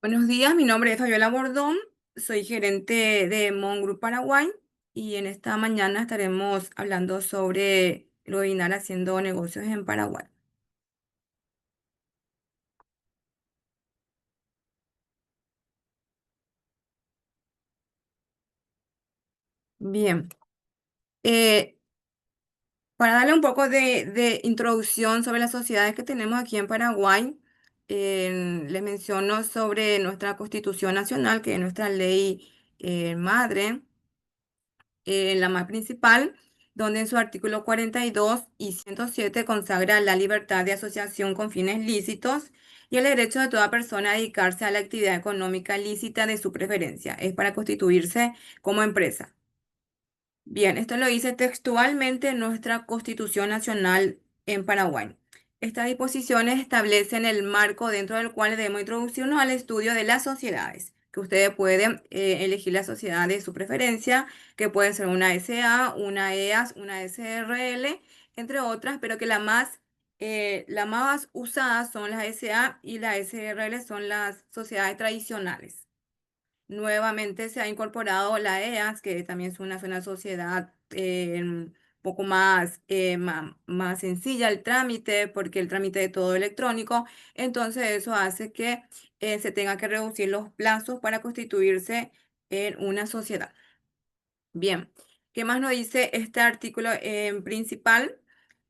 Buenos días, mi nombre es Fabiola Bordón, soy gerente de Mon Group Paraguay y en esta mañana estaremos hablando sobre el webinar haciendo negocios en Paraguay. Bien, eh, para darle un poco de introducción sobre las sociedades que tenemos aquí en Paraguay, les menciono sobre nuestra Constitución Nacional, que es nuestra ley madre. La más principal, donde en su artículo 42 y 107 consagra la libertad de asociación con fines lícitos y el derecho de toda persona a dedicarse a la actividad económica lícita de su preferencia. Es para constituirse como empresa. Bien, esto lo dice textualmente nuestra Constitución Nacional en Paraguay. Estas disposiciones establecen el marco dentro del cual debemos introducirnos al estudio de las sociedades, que ustedes pueden elegir la sociedad de su preferencia, que puede ser una SA, una EAS, una SRL, entre otras, pero que la más usada son las SA y las SRL son las sociedades tradicionales. Nuevamente se ha incorporado la EAS, que también es una sociedad un poco más sencilla el trámite, porque el trámite es todo electrónico. Entonces eso hace que se tenga que reducir los plazos para constituirse en una sociedad. Bien, ¿qué más nos dice este artículo en principal?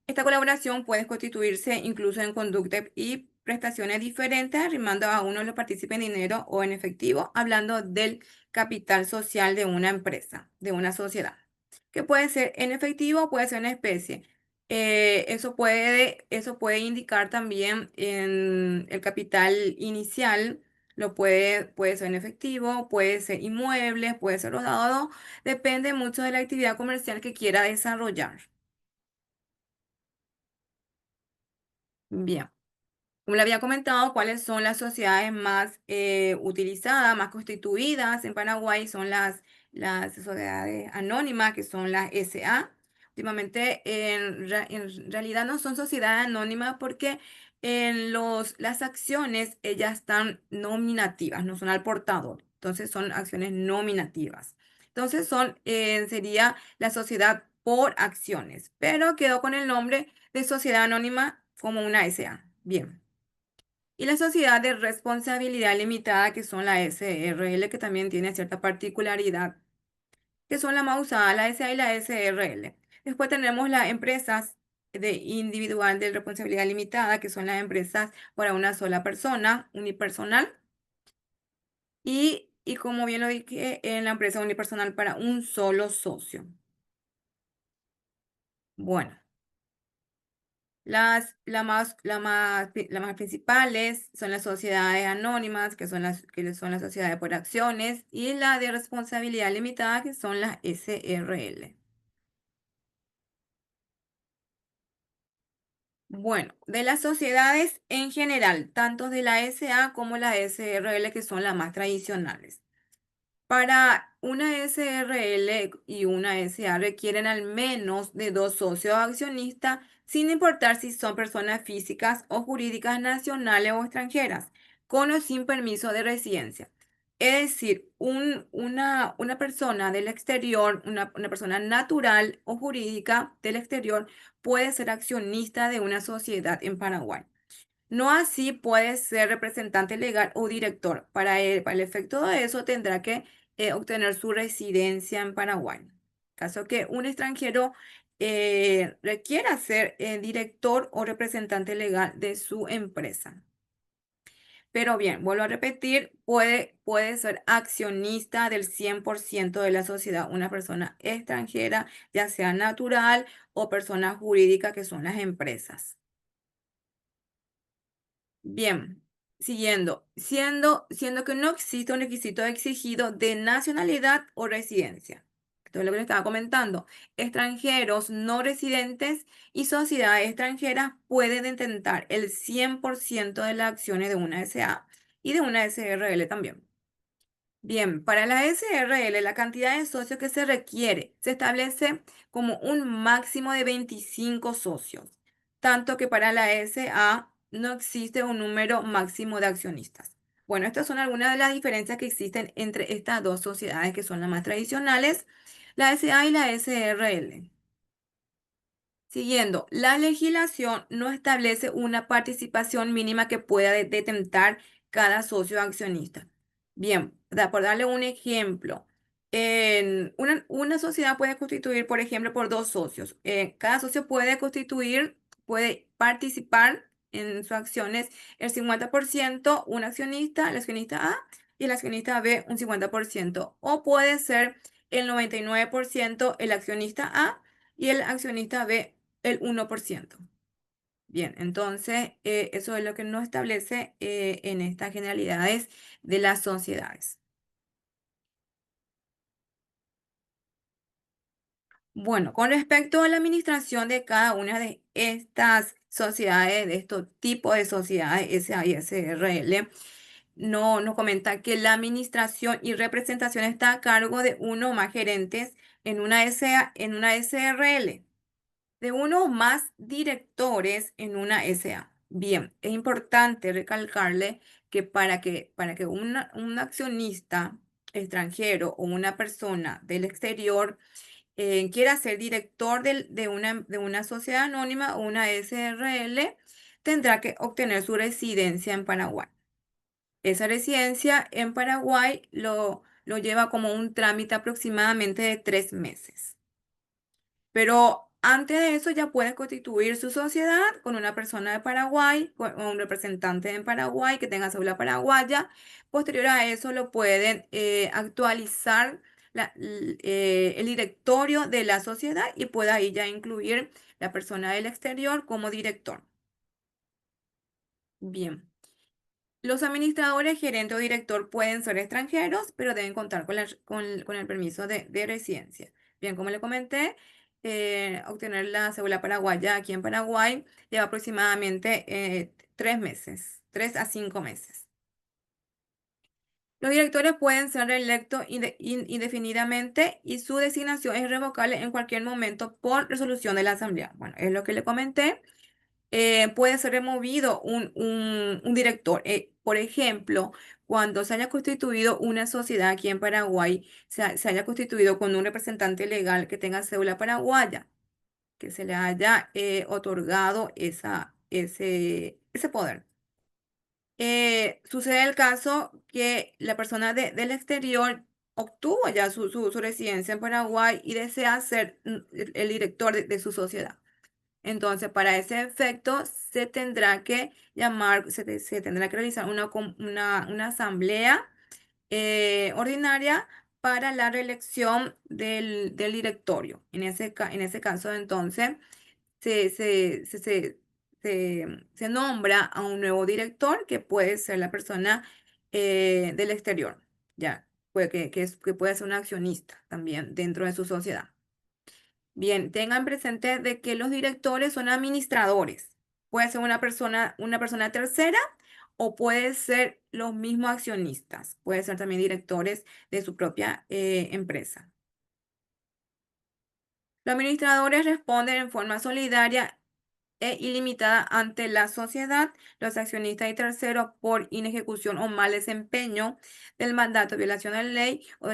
Esta colaboración puede constituirse incluso en conductas y prestaciones diferentes, arrimando a uno de los partícipes en dinero o en efectivo, hablando del capital social de una empresa, de una sociedad, que puede ser en efectivo o puede ser en especie. Eso puede indicar también en el capital inicial, puede ser en efectivo, puede ser inmuebles, puede ser rodado, depende mucho de la actividad comercial que quiera desarrollar. Bien. Como le había comentado, cuáles son las sociedades más utilizadas, más constituidas en Paraguay, son las sociedades anónimas, que son las SA. Últimamente, en realidad no son sociedades anónimas porque las acciones, ellas están nominativas, no son al portador. Entonces, son acciones nominativas. Entonces, sería la sociedad por acciones, pero quedó con el nombre de sociedad anónima como una SA. Bien. Y la sociedad de responsabilidad limitada, que son la SRL, que también tiene cierta particularidad, que son las más usadas, la SA y la SRL. Después tenemos las empresas de individual de responsabilidad limitada, que son las empresas para una sola persona, unipersonal. Y como bien lo dije, en la empresa unipersonal para un solo socio. Bueno. Las más principales son las sociedades anónimas, que son las sociedades por acciones, y la de responsabilidad limitada, que son las SRL. Bueno, de las sociedades en general, tanto de la SA como la SRL, que son las más tradicionales. Para una SRL y una SA requieren al menos de dos socios accionistas, sin importar si son personas físicas o jurídicas nacionales o extranjeras, con o sin permiso de residencia. Es decir, una persona del exterior, una persona natural o jurídica del exterior, puede ser accionista de una sociedad en Paraguay. No así puede ser representante legal o director. Para el efecto de eso tendrá que obtener su residencia en Paraguay. Caso que un extranjero requiera ser director o representante legal de su empresa. Pero bien, vuelvo a repetir, puede ser accionista del 100% de la sociedad una persona extranjera, ya sea natural o persona jurídica, que son las empresas. Bien, siendo que no existe un requisito exigido de nacionalidad o residencia. Esto es lo que le estaba comentando. Extranjeros no residentes y sociedades extranjeras pueden detentar el 100% de las acciones de una SA y de una SRL también. Bien, para la SRL, la cantidad de socios que se requiere se establece como un máximo de 25 socios, tanto que para la SA no existe un número máximo de accionistas. Bueno, estas son algunas de las diferencias que existen entre estas dos sociedades que son las más tradicionales, la SA y la SRL. Siguiendo, la legislación no establece una participación mínima que pueda detentar cada socio accionista. Bien, por darle un ejemplo, en una sociedad puede constituir, por ejemplo, por dos socios. Cada socio puede constituir, puede participar en sus acciones el 50%, un accionista, el accionista A, y el accionista B, un 50%. O puede ser el 99% el accionista A y el accionista B el 1%. Bien, entonces eso es lo que no establece en estas generalidades de las sociedades. Bueno, con respecto a la administración de cada una de estas sociedades, de estos tipos de sociedades, SA y SRL, no, nos comenta que la administración y representación está a cargo de uno o más gerentes en una SA, en una SRL. De uno o más directores en una SA. Bien, es importante recalcarle que para que un accionista extranjero o una persona del exterior quiera ser director de una sociedad anónima o una SRL, tendrá que obtener su residencia en Paraguay. Esa residencia en Paraguay lo lleva como un trámite aproximadamente de 3 meses. Pero antes de eso ya puede constituir su sociedad con una persona de Paraguay, con un representante en Paraguay que tenga cédula paraguaya. Posterior a eso lo pueden actualizar el directorio de la sociedad y puede ahí ya incluir la persona del exterior como director. Bien. Los administradores, gerente o director pueden ser extranjeros, pero deben contar con el permiso de residencia. Bien, como le comenté, obtener la cédula paraguaya aquí en Paraguay lleva aproximadamente 3 meses, 3 a 5 meses. Los directores pueden ser reelectos indefinidamente y su designación es revocable en cualquier momento por resolución de la Asamblea. Bueno, es lo que le comenté. Puede ser removido un director. Por ejemplo, cuando se haya constituido una sociedad aquí en Paraguay, se haya constituido con un representante legal que tenga cédula paraguaya, que se le haya otorgado ese poder. Sucede el caso que la persona del exterior obtuvo ya su residencia en Paraguay y desea ser el director de su sociedad. Entonces, para ese efecto, se tendrá que realizar una asamblea ordinaria para la reelección del directorio. En ese caso, entonces, se, se, se, se, se nombra a un nuevo director que puede ser la persona del exterior, ya, que puede ser un accionista también dentro de su sociedad. Bien, tengan presente de que los directores son administradores. Puede ser una persona tercera o puede ser los mismos accionistas. Puede ser también directores de su propia empresa. Los administradores responden en forma solidaria e ilimitada ante la sociedad, los accionistas y terceros por inejecución o mal desempeño del mandato, violación de la ley o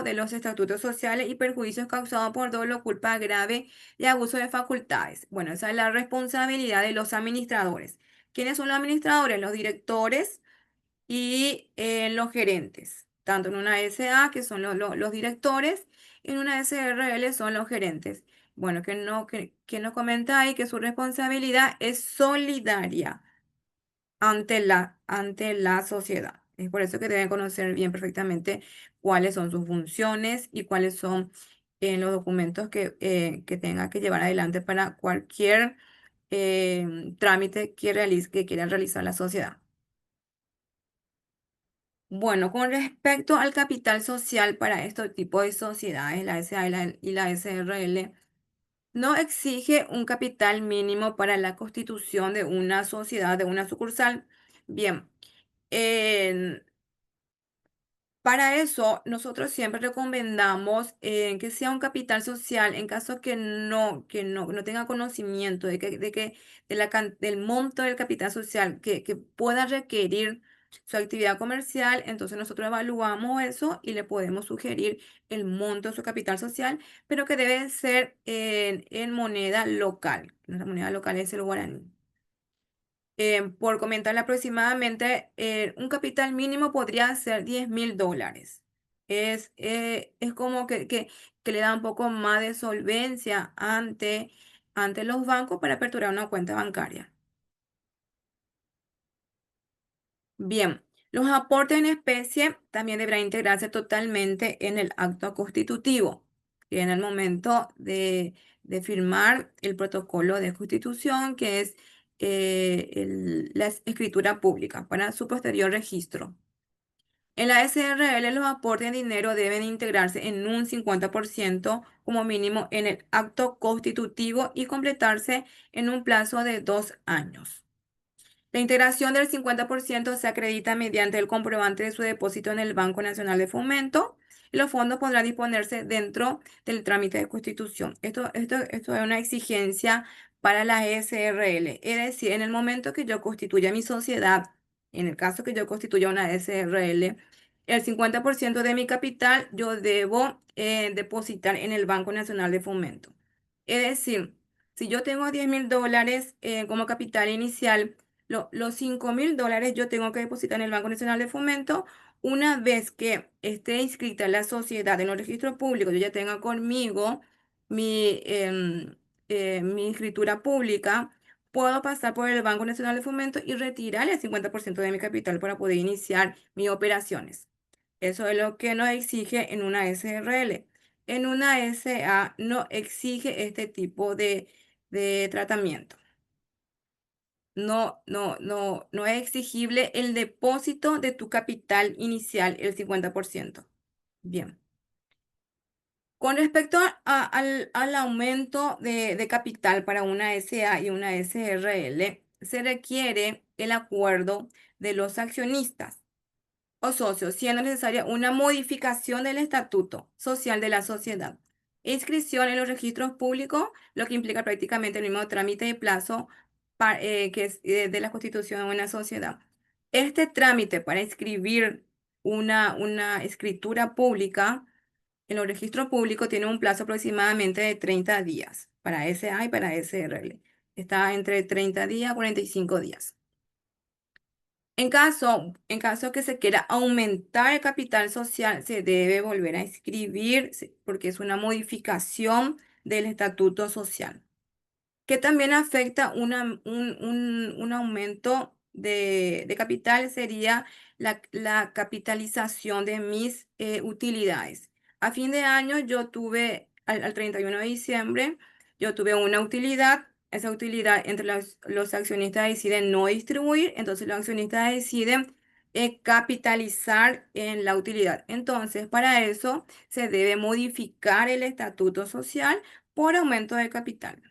de los estatutos sociales y perjuicios causados por dolo, culpa grave y abuso de facultades. Bueno, esa es la responsabilidad de los administradores. ¿Quiénes son los administradores? Los directores y los gerentes, tanto en una SA, que son los directores, y en una SRL son los gerentes. Bueno, que nos comenta ahí que su responsabilidad es solidaria ante la sociedad. Es por eso que deben conocer bien perfectamente cuáles son sus funciones y cuáles son los documentos que tenga que llevar adelante para cualquier trámite que quiera realizar la sociedad. Bueno, con respecto al capital social para estos tipos de sociedades, la SA y la SRL, no exige un capital mínimo para la constitución de una sociedad, de una sucursal. Bien, en- para eso nosotros siempre recomendamos que sea un capital social en caso que no tenga conocimiento del monto del capital social que pueda requerir su actividad comercial, entonces nosotros evaluamos eso y le podemos sugerir el monto de su capital social, pero que debe ser en moneda local. Nuestra moneda local es el guaraní. Por comentarle aproximadamente, un capital mínimo podría ser $10.000. Es como que le da un poco más de solvencia ante los bancos para aperturar una cuenta bancaria. Bien, los aportes en especie también deberán integrarse totalmente en el acto constitutivo, y en el momento de firmar el protocolo de constitución, que es la escritura pública para su posterior registro. En la SRL, los aportes en dinero deben integrarse en un 50% como mínimo en el acto constitutivo y completarse en un plazo de 2 años. La integración del 50% se acredita mediante el comprobante de su depósito en el Banco Nacional de Fomento y los fondos podrán disponerse dentro del trámite de constitución. Esto es una exigencia para la SRL. Es decir, en el momento que yo constituya mi sociedad, en el caso que yo constituya una SRL, el 50% de mi capital yo debo depositar en el Banco Nacional de Fomento. Es decir, si yo tengo $10.000 como capital inicial, los $5.000 yo tengo que depositar en el Banco Nacional de Fomento. Una vez que esté inscrita la sociedad en los registros públicos, yo ya tenga conmigo mi escritura pública, puedo pasar por el Banco Nacional de Fomento y retirar el 50% de mi capital para poder iniciar mis operaciones. Eso es lo que nos exige en una SRL. En una SA no exige este tipo de tratamiento. No es exigible el depósito de tu capital inicial, el 50%. Bien. Con respecto al aumento de capital para una SA y una SRL, se requiere el acuerdo de los accionistas o socios, siendo necesaria una modificación del estatuto social de la sociedad. Inscripción en los registros públicos, lo que implica prácticamente el mismo trámite y plazo que es de la constitución de una sociedad. Este trámite para inscribir una escritura pública en los registros públicos tiene un plazo aproximadamente de 30 días para SA y para SRL. Está entre 30 días y 45 días. En caso que se quiera aumentar el capital social, se debe volver a inscribir porque es una modificación del estatuto social, que también afecta un aumento de capital, sería la capitalización de mis utilidades. A fin de año yo tuve, al 31 de diciembre, yo tuve una utilidad. Esa utilidad entre los accionistas deciden no distribuir, entonces los accionistas deciden capitalizar en la utilidad. Entonces, para eso se debe modificar el estatuto social por aumento de capital.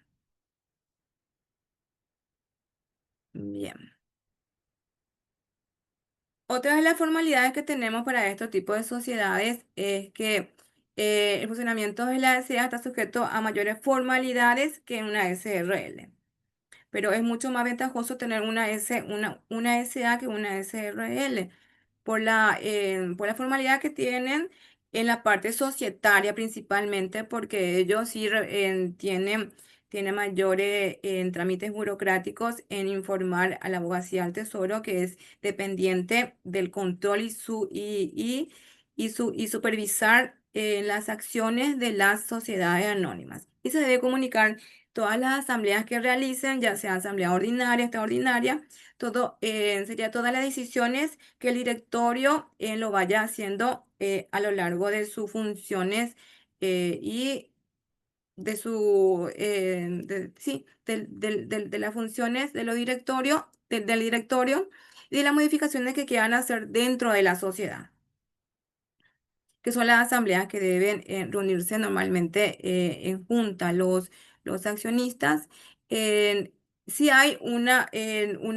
Bien. Otra de las formalidades que tenemos para este tipo de sociedades es que el funcionamiento de la SA está sujeto a mayores formalidades que en una SRL, pero es mucho más ventajoso tener una SA que una SRL por la formalidad que tienen en la parte societaria principalmente, porque ellos sí tienen mayores trámites burocráticos en informar a la abogacía al tesoro, que es dependiente del control y supervisar las acciones de las sociedades anónimas. Y se debe comunicar todas las asambleas que realicen, ya sea asamblea ordinaria, extraordinaria, sería todas las decisiones que el directorio lo vaya haciendo a lo largo de sus funciones y sí, de las funciones de los directorios, del directorio y de las modificaciones que quieran hacer dentro de la sociedad, que son las asambleas que deben reunirse normalmente en junta los accionistas. En- si hay una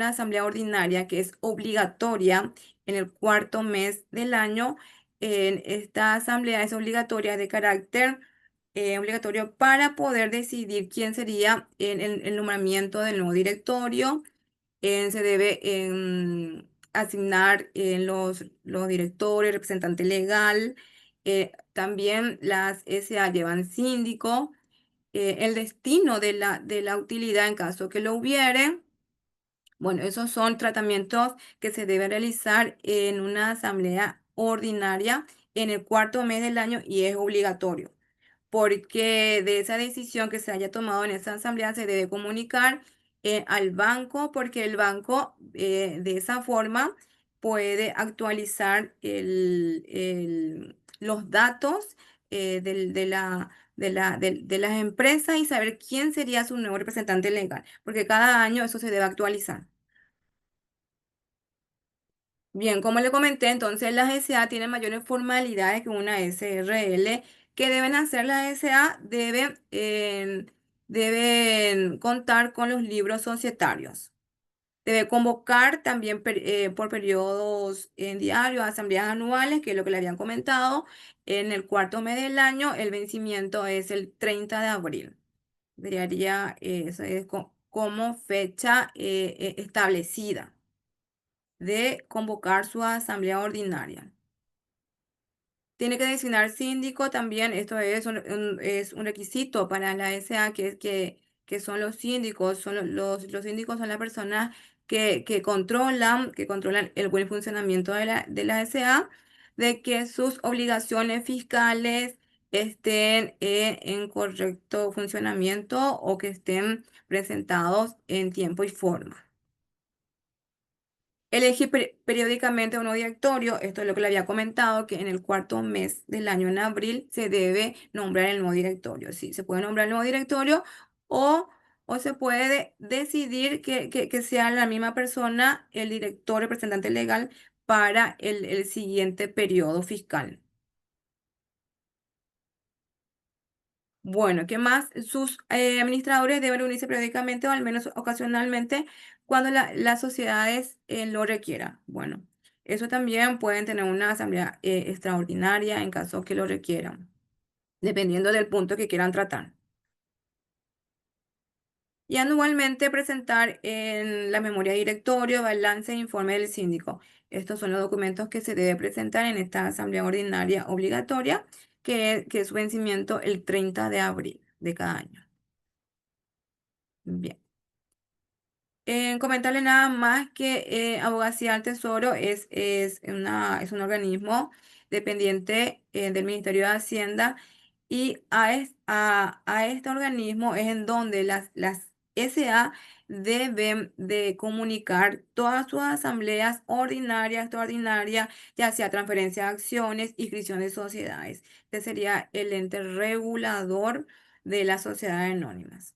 asamblea ordinaria que es obligatoria en el cuarto mes del año, esta asamblea es obligatoria de carácter obligatorio para poder decidir quién sería el nombramiento del nuevo directorio. Se debe asignar los directores, representante legal. También las SA llevan síndico. El destino de la utilidad en caso que lo hubiere. Bueno, esos son tratamientos que se deben realizar en una asamblea ordinaria en el cuarto mes del año y es obligatorio porque de esa decisión que se haya tomado en esa asamblea se debe comunicar al banco, porque el banco de esa forma puede actualizar los datos de las empresas y saber quién sería su nuevo representante legal, porque cada año eso se debe actualizar. Bien, como le comenté, entonces las SA tienen mayores formalidades que una SRL. ¿Qué deben hacer las SA? Deben contar con los libros societarios. Debe convocar también por periodos en diario, asambleas anuales, que es lo que le habían comentado. En el cuarto mes del año, el vencimiento es el 30 de abril. Sería eso es como fecha establecida de convocar su asamblea ordinaria. Tiene que designar síndico también, esto es es un requisito para la SA, que son los síndicos, los síndicos son las personas que controlan el buen funcionamiento de la SA, de que sus obligaciones fiscales estén en correcto funcionamiento o que estén presentados en tiempo y forma. Elegir periódicamente un nuevo directorio, esto es lo que le había comentado, que en el cuarto mes del año, en abril, se debe nombrar el nuevo directorio. Sí, se puede nombrar el nuevo directorio o, o se puede decidir que sea la misma persona el director representante legal para el siguiente periodo fiscal. Bueno, ¿qué más? Sus administradores deben reunirse periódicamente o al menos ocasionalmente cuando las sociedades lo requieran. Bueno, eso también pueden tener una asamblea extraordinaria en caso que lo requieran, dependiendo del punto que quieran tratar. Y anualmente presentar en la memoria de directorio, balance e informe del síndico. Estos son los documentos que se debe presentar en esta asamblea ordinaria obligatoria, que es su vencimiento el 30 de abril de cada año. Bien. Comentarle nada más que Abogacía del Tesoro es un organismo dependiente del Ministerio de Hacienda y a este organismo es en donde las SA deben de comunicar todas sus asambleas ordinarias, extraordinarias, ya sea transferencia de acciones, inscripción de sociedades. Este sería el ente regulador de las sociedades anónimas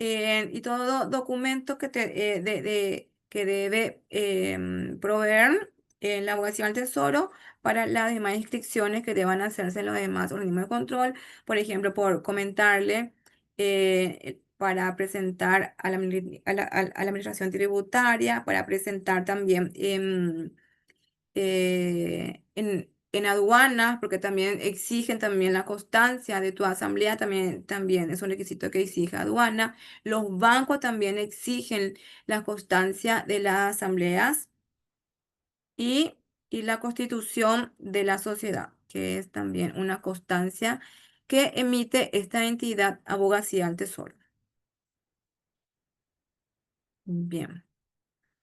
y todo documento que debe proveer en la abogacía al tesoro para las demás inscripciones que deban hacerse en los demás organismos de control. Por ejemplo, por comentarle para presentar a a la administración tributaria, para presentar también en aduanas, porque también exigen también la constancia de tu asamblea, también es un requisito que exige aduana. Los bancos también exigen la constancia de las asambleas y, y la constitución de la sociedad, que es también una constancia que emite esta entidad abogacía al tesoro. Bien.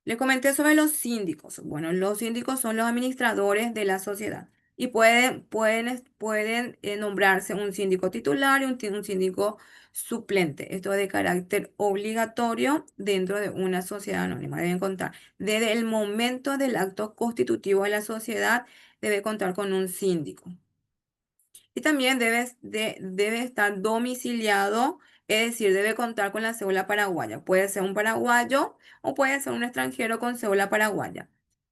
Le comenté sobre los síndicos. Bueno, los síndicos son los administradores de la sociedad y pueden nombrarse un síndico titular y un síndico suplente. Esto es de carácter obligatorio dentro de una sociedad anónima. Deben contar desde el momento del acto constitutivo de la sociedad, debe contar con un síndico. Y también debe estar domiciliado, es decir, debe contar con la cédula paraguaya. Puede ser un paraguayo o puede ser un extranjero con cédula paraguaya.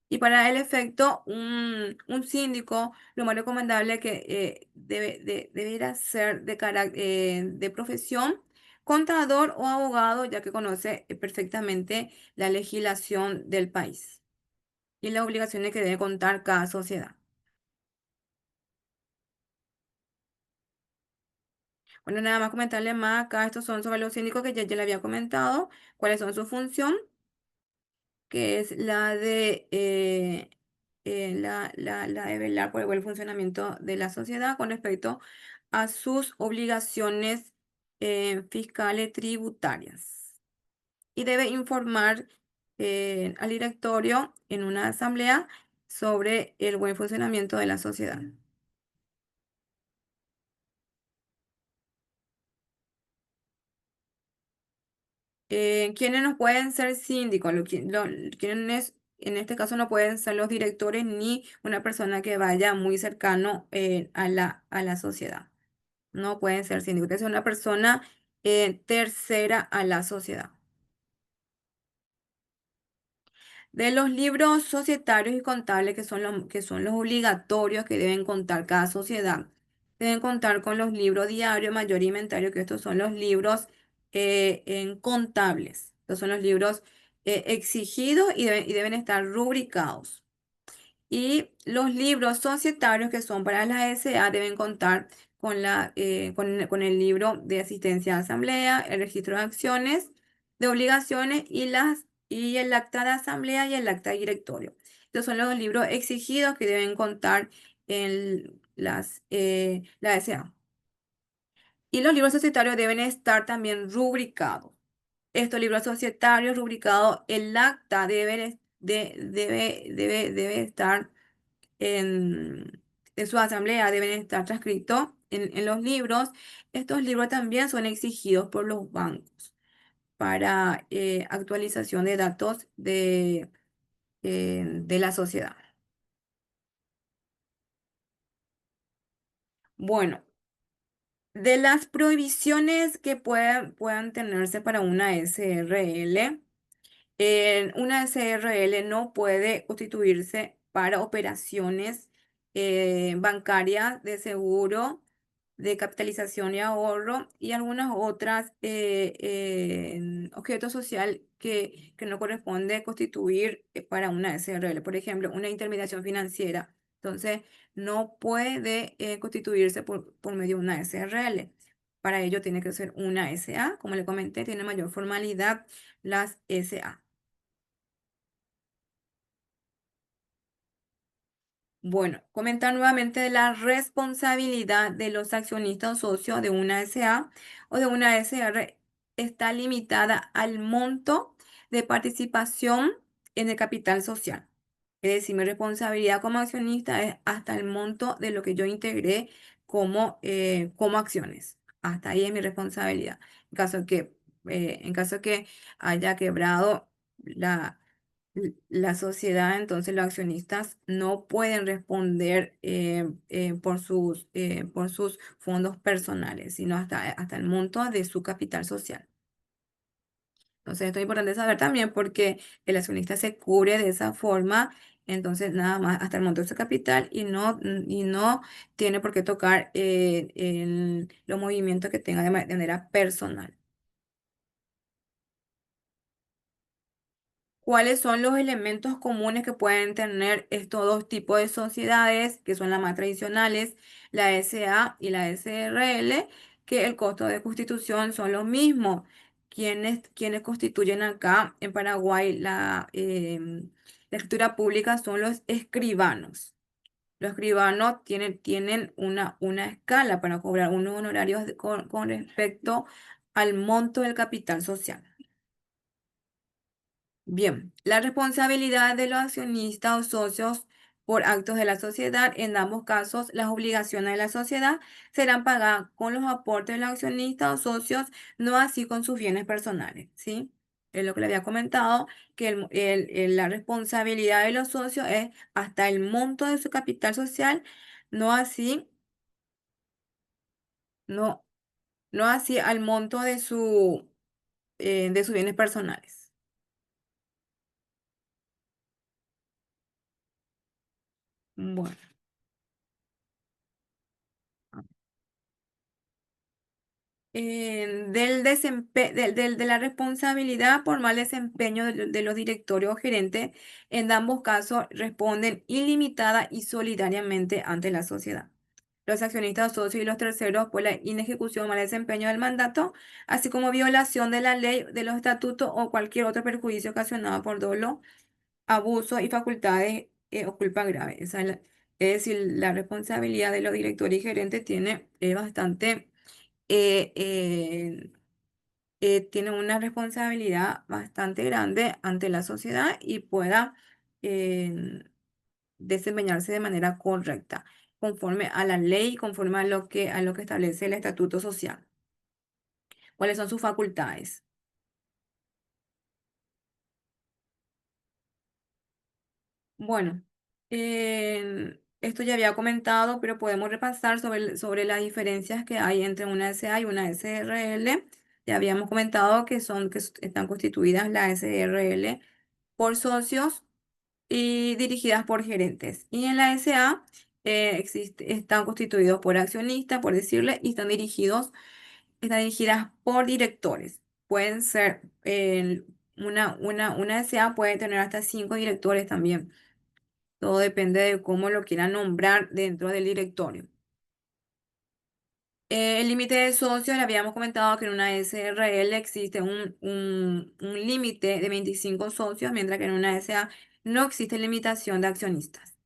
Y para el efecto, un síndico, lo más recomendable que debiera ser de profesión, contador o abogado, ya que conoce perfectamente la legislación del país y las obligaciones que debe contar cada sociedad. Bueno, nada más comentarle más acá, estos son sobre los síndicos que ya le había comentado, cuáles son su función, que es la de velar por el buen funcionamiento de la sociedad con respecto a sus obligaciones fiscales tributarias. Y debe informar al directorio en una asamblea sobre el buen funcionamiento de la sociedad. ¿Quiénes no pueden ser síndicos? Quienes en este caso no pueden ser los directores ni una persona que vaya muy cercano a la sociedad. No pueden ser síndicos. Tiene que ser una persona tercera a la sociedad. De los libros societarios y contables, que son los obligatorios que deben contar cada sociedad, deben contar con los libros diario, mayor y inventario, que estos son los libros en contables. Estos son los libros exigidos y deben estar rubricados. Y los libros societarios que son para la SA deben contar con el libro de asistencia a asamblea, el registro de acciones, de obligaciones y el acta de asamblea y el acta de directorio. Estos son los libros exigidos que deben contar en la SA. Y los libros societarios deben estar también rubricados. Estos libros societarios rubricados, el acta debe estar en su asamblea, deben estar transcritos en los libros. Estos libros también son exigidos por los bancos para actualización de datos de la sociedad. Bueno, de las prohibiciones que puedan tenerse para una SRL. Una SRL no puede constituirse para operaciones bancarias de seguro, de capitalización y ahorro y algunas otras objetos social que no corresponde constituir para una SRL. Por ejemplo, una intermediación financiera. Entonces, no puede constituirse por medio de una SRL. Para ello tiene que ser una SA. Como le comenté, tiene mayor formalidad las SA. Bueno, comentar nuevamente de la responsabilidad de los accionistas o socios de una SA o de una SR está limitada al monto de participación en el capital social. Es decir, mi responsabilidad como accionista es hasta el monto de lo que yo integré como acciones. Hasta ahí es mi responsabilidad. En caso que haya quebrado la sociedad, entonces los accionistas no pueden responder por sus fondos personales, sino hasta el monto de su capital social. Entonces, esto es importante saber también porque el accionista se cubre de esa forma, entonces nada más hasta el monto de su capital y no tiene por qué tocar los movimientos que tenga de manera personal. ¿Cuáles son los elementos comunes que pueden tener estos dos tipos de sociedades, que son las más tradicionales, la SA y la SRL? Que el costo de constitución son los mismos. Quienes constituyen acá en Paraguay la escritura pública son los escribanos. Los escribanos tienen una escala para cobrar unos honorarios con respecto al monto del capital social. Bien, la responsabilidad de los accionistas o socios por actos de la sociedad, en ambos casos, las obligaciones de la sociedad serán pagadas con los aportes de los accionistas o socios, no así con sus bienes personales, ¿sí? Es lo que le había comentado, que la responsabilidad de los socios es hasta el monto de su capital social, no así, no, no así al monto de sus bienes personales. Bueno. De la responsabilidad por mal desempeño de los directorios o gerentes, en ambos casos responden ilimitada y solidariamente ante la sociedad. los accionistas socios y los terceros por la inejecución o mal desempeño del mandato, así como violación de la ley, de los estatutos o cualquier otro perjuicio ocasionado por dolo, abuso y facultades o culpa grave. Es decir, la responsabilidad de los directores y gerentes tiene bastante, eh, eh, tiene una responsabilidad bastante grande ante la sociedad y pueda eh, desempeñarse de manera correcta, conforme a la ley, conforme a lo que establece el estatuto social. ¿Cuáles son sus facultades? Bueno, esto ya había comentado, pero podemos repasar sobre las diferencias que hay entre una SA y una SRL. Ya habíamos comentado están constituidas las SRL por socios y dirigidas por gerentes. Y en la SA están constituidos por accionistas, por decirle, y están dirigidas por directores. Pueden ser, una SA puede tener hasta 5 directores también. Todo depende de cómo lo quieran nombrar dentro del directorio. El límite de socios, le habíamos comentado que en una SRL existe un límite de 25 socios, mientras que en una SA no existe limitación de accionistas.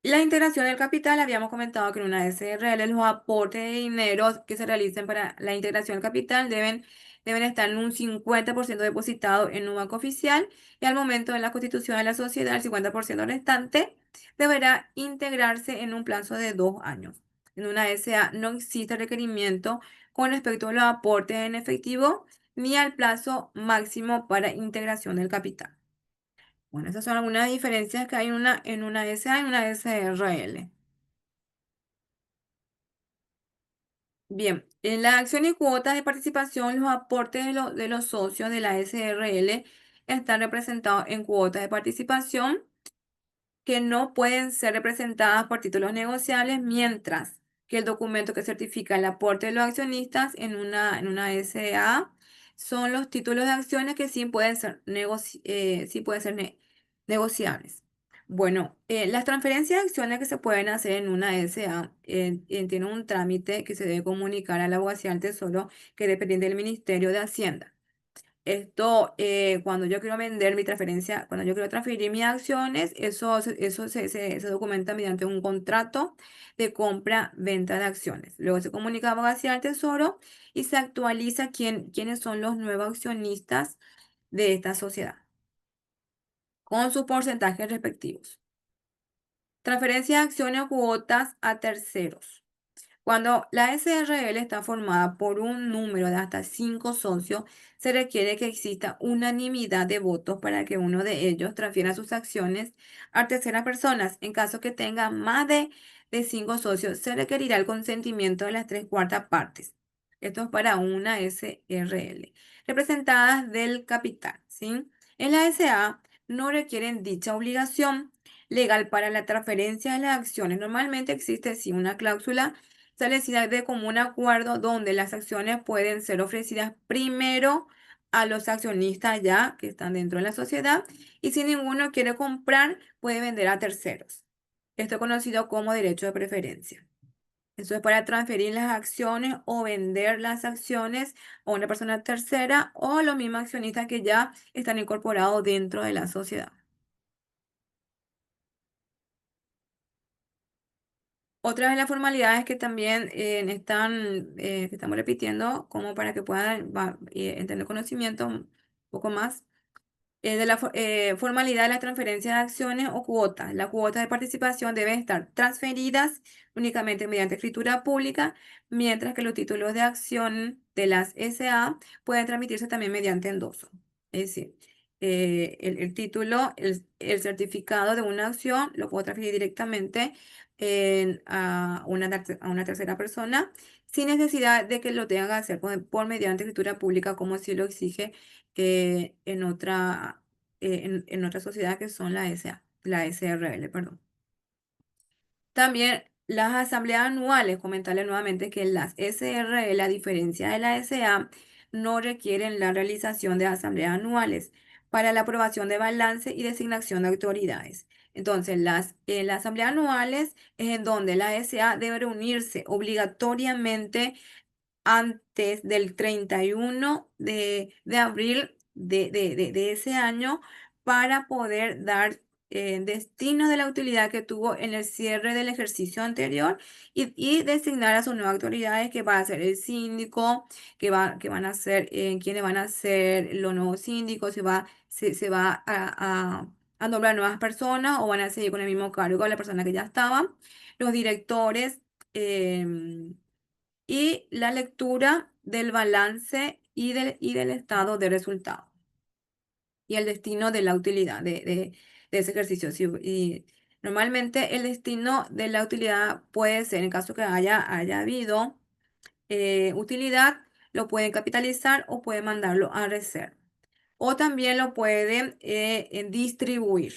La integración del capital, habíamos comentado que en una SRL los aportes de dinero que se realicen para la integración del capital deben estar en un 50% depositado en un banco oficial y al momento de la constitución de la sociedad el 50% restante deberá integrarse en un plazo de 2 años. En una SA no existe requerimiento con respecto a los aportes en efectivo ni al plazo máximo para integración del capital. Bueno, esas son algunas diferencias que hay en una SA y una SRL. Bien, en la acción y cuotas de participación, los aportes de los socios de la SRL están representados en cuotas de participación que no pueden ser representadas por títulos negociables, mientras que el documento que certifica el aporte de los accionistas en una SA son los títulos de acciones que sí pueden ser negociables. Bueno, las transferencias de acciones que se pueden hacer en una SA tienen un trámite que se debe comunicar a la Abogacía del Tesoro que depende del Ministerio de Hacienda. Esto, cuando yo quiero vender mi transferencia, cuando yo quiero transferir mis acciones, se documenta mediante un contrato de compra-venta de acciones. Luego se comunica a Abogacía al Tesoro y se actualiza quiénes son los nuevos accionistas de esta sociedad, con sus porcentajes respectivos. Transferencia de acciones o cuotas a terceros. Cuando la SRL está formada por un número de hasta 5 socios, se requiere que exista unanimidad de votos para que uno de ellos transfiera sus acciones a terceras personas. En caso que tenga más de 5 socios, se requerirá el consentimiento de las 3/4 partes. Esto es para una SRL, representadas del capital, ¿sí? En la SA no requieren dicha obligación legal para la transferencia de las acciones. Normalmente existe sí una cláusula establecida de común acuerdo donde las acciones pueden ser ofrecidas primero a los accionistas ya que están dentro de la sociedad y si ninguno quiere comprar puede vender a terceros. Esto es conocido como derecho de preferencia. Eso es para transferir las acciones o vender las acciones a una persona tercera o a los mismos accionistas que ya están incorporados dentro de la sociedad. Otra de las formalidades que también que estamos repitiendo, como para que puedan tener conocimiento un poco más, de la formalidad de la transferencia de acciones o cuotas. Las cuotas de participación deben estar transferidas únicamente mediante escritura pública, mientras que los títulos de acción de las SA pueden transmitirse también mediante endoso. Es decir, el título, el certificado de una acción lo puedo transferir directamente a una tercera persona sin necesidad de que lo tenga que hacer por mediante escritura pública, como si lo exige en en otra sociedad que son la SRL, perdón. También las asambleas anuales, comentarle nuevamente que las SRL, a diferencia de la SA, no requieren la realización de asambleas anuales para la aprobación de balance y designación de autoridades. Entonces, las asambleas anuales es en donde la SA debe reunirse obligatoriamente antes del 31 de abril de ese año para poder dar destino de la utilidad que tuvo en el cierre del ejercicio anterior y designar a sus nuevas autoridades que va a ser el síndico, que van a ser quienes van a ser los nuevos síndicos, se va a nombrar nuevas personas o van a seguir con el mismo cargo de la persona que ya estaba, los directores. Y la lectura del balance y del estado de resultado y el destino de la utilidad de ese ejercicio. Y normalmente el destino de la utilidad puede ser, en caso que haya habido utilidad, lo pueden capitalizar o pueden mandarlo a reserva. O también lo pueden distribuir.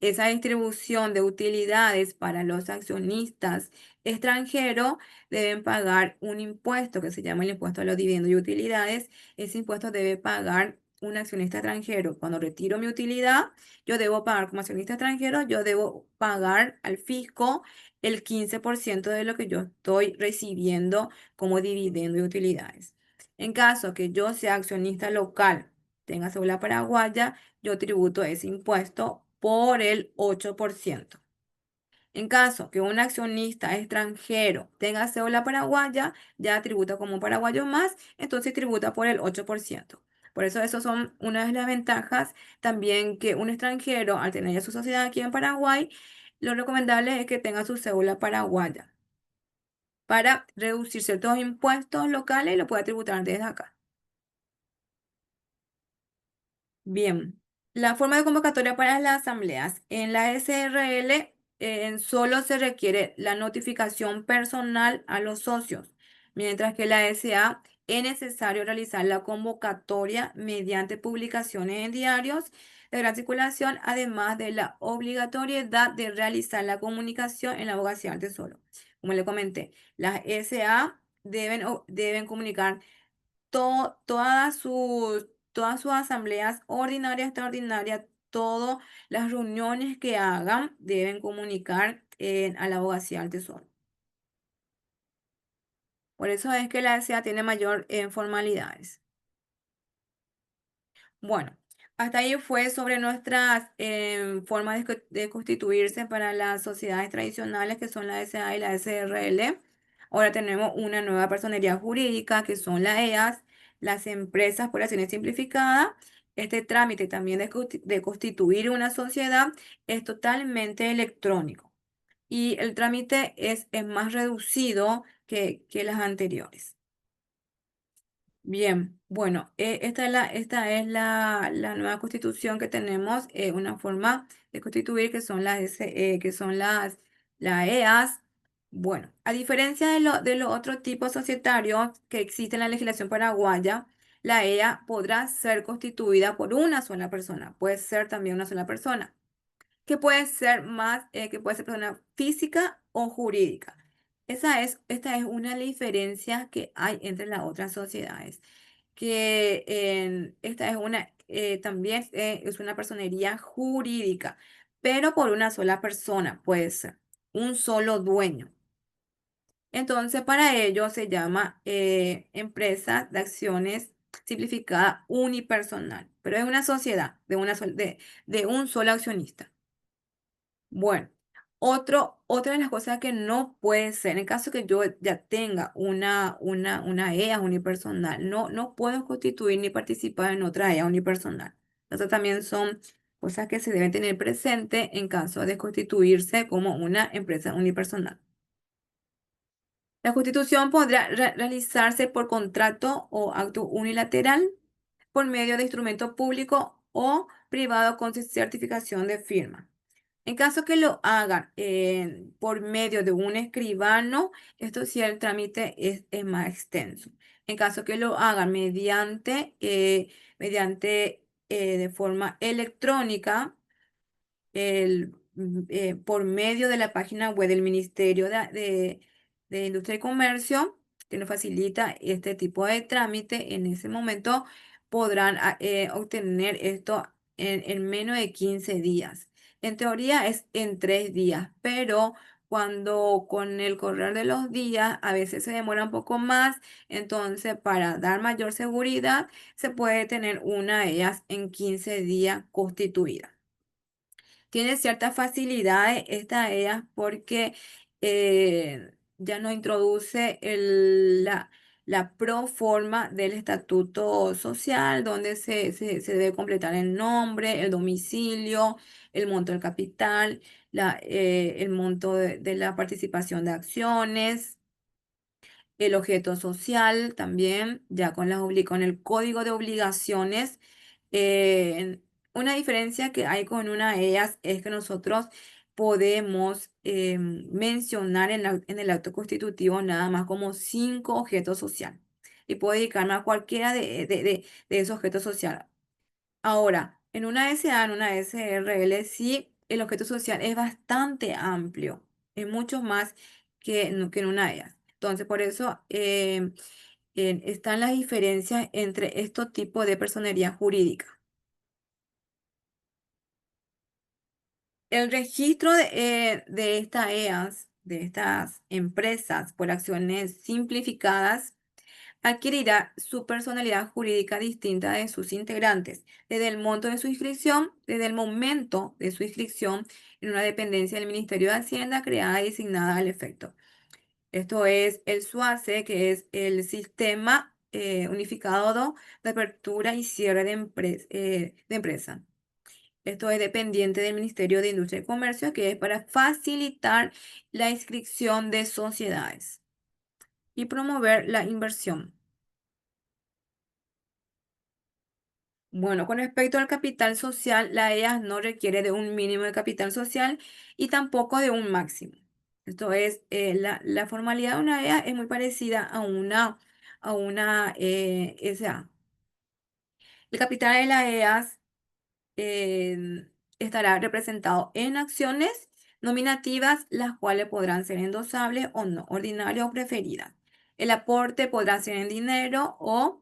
Esa distribución de utilidades para los accionistas extranjeros deben pagar un impuesto que se llama el impuesto a los dividendos y utilidades. Ese impuesto debe pagar un accionista extranjero. Cuando retiro mi utilidad, yo debo pagar como accionista extranjero, yo debo pagar al fisco el 15% de lo que yo estoy recibiendo como dividendo y utilidades. En caso que yo sea accionista local, tenga cédula paraguaya, yo tributo ese impuesto por el 8%. En caso que un accionista extranjero tenga cédula paraguaya, ya tributa como un paraguayo más, entonces tributa por el 8%. Por eso, eso son una de las ventajas. También que un extranjero, al tener ya su sociedad aquí en Paraguay, lo recomendable es que tenga su cédula paraguaya para reducir ciertos impuestos locales y lo pueda tributar desde acá. Bien, la forma de convocatoria para las asambleas. En la SRL solo se requiere la notificación personal a los socios, mientras que la SA es necesario realizar la convocatoria mediante publicaciones en diarios de gran circulación, además de la obligatoriedad de realizar la comunicación en la abogacía del tesoro. Como le comenté, las SA deben comunicar todas sus asambleas ordinarias, extraordinarias, todas las reuniones que hagan deben comunicar a la abogacía del tesoro. Por eso es que la SA tiene mayor formalidades. Bueno, hasta ahí fue sobre nuestras formas de constituirse para las sociedades tradicionales que son la SA y la SRL. Ahora tenemos una nueva personería jurídica que son las EAS, las empresas por acciones simplificadas. Este trámite también de constituir una sociedad es totalmente electrónico y el trámite es más reducido que las anteriores. Bien, bueno, esta es la nueva constitución que tenemos, una forma de constituir que son las EAS. Bueno, a diferencia de los otros tipos societarios que existen en la legislación paraguaya, la EA podrá ser constituida por una sola persona, puede ser también una sola persona que puede ser persona física o jurídica. Esta es una diferencia que hay entre las otras sociedades, que esta también es una personería jurídica, pero por una sola persona, puede ser un solo dueño. Entonces, para ello se llama empresa de acciones simplificada unipersonal, pero es una sociedad de un solo accionista. Bueno, otra de las cosas que no puede ser, en caso que yo ya tenga una EA unipersonal, no puedo constituir ni participar en otra EA unipersonal. Estas también son cosas que se deben tener presente en caso de constituirse como una empresa unipersonal. La constitución podrá realizarse por contrato o acto unilateral, por medio de instrumento público o privado con certificación de firma. En caso que lo hagan por medio de un escribano, esto sí el trámite es más extenso. En caso que lo hagan de forma electrónica, por medio de la página web del Ministerio de Industria y Comercio, que nos facilita este tipo de trámite, en ese momento podrán obtener esto en menos de 15 días. En teoría es en 3 días, pero cuando con el correr de los días a veces se demora un poco más, entonces para dar mayor seguridad se puede tener una de ellas en 15 días constituida. Tiene ciertas facilidades esta EA porque ya no introduce la proforma del estatuto social, donde se debe completar el nombre, el domicilio, el monto del capital, el monto de la participación de acciones, el objeto social también, ya con el código de obligaciones. eh, una diferencia que hay con una de ellas es que nosotros podemos mencionar en el acto constitutivo nada más como 5 objetos sociales. Y puedo dedicarme a cualquiera de esos objetos sociales. Ahora, en una SA, en una SRL, sí, el objeto social es bastante amplio, es mucho más que en una de ellas. Entonces, por eso están las diferencias entre estos tipos de personería jurídica. El registro de estas EAS, de estas empresas por acciones simplificadas, adquirirá su personalidad jurídica distinta de sus integrantes, desde el monto de su inscripción, desde el momento de su inscripción en una dependencia del Ministerio de Hacienda creada y designada al efecto. Esto es el SUACE, que es el Sistema Unificado de Apertura y Cierre de Empresa. Esto es dependiente del Ministerio de Industria y Comercio, que es para facilitar la inscripción de sociedades y promover la inversión. Bueno, con respecto al capital social, la EAS no requiere de un mínimo de capital social y tampoco de un máximo. Esto es, la formalidad de una EAS es muy parecida a una SA. El capital de la EAS estará representado en acciones nominativas, las cuales podrán ser endosables o no, ordinarias o preferidas. El aporte podrá ser en dinero o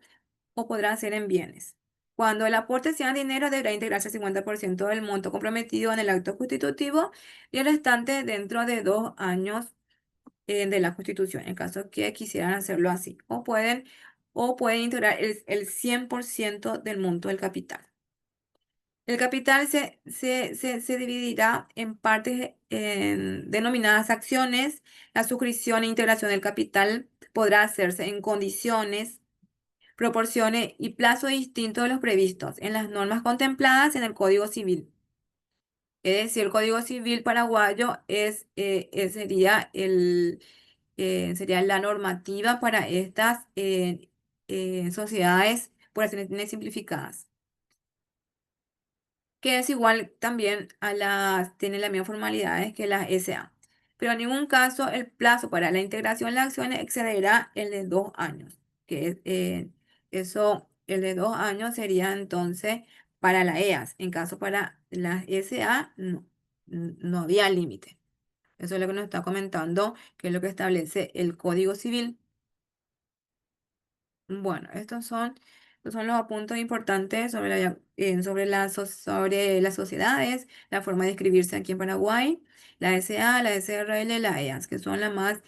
podrá ser en bienes. Cuando el aporte sea en dinero, deberá integrarse el 50% del monto comprometido en el acto constitutivo y el restante dentro de 2 años de la Constitución, en caso que quisieran hacerlo así. O pueden integrar el 100% del monto del capital. El capital se dividirá en partes denominadas acciones. La suscripción e integración del capital podrá hacerse en condiciones, proporciones y plazos distintos de los previstos en las normas contempladas en el Código Civil. Es decir, el Código Civil paraguayo sería la normativa para estas sociedades por acciones simplificadas, que es igual también tiene las mismas formalidades que las SA. Pero en ningún caso el plazo para la integración de las acciones excederá el de 2 años, que es, el de 2 años sería entonces para la EAS. En caso para las SA, no, no había límite. Eso es lo que nos está comentando, que es lo que establece el Código Civil. Bueno, estos son los puntos importantes sobre las sociedades, la forma de inscribirse aquí en Paraguay, la SA, la SRL, la EAS, que son las más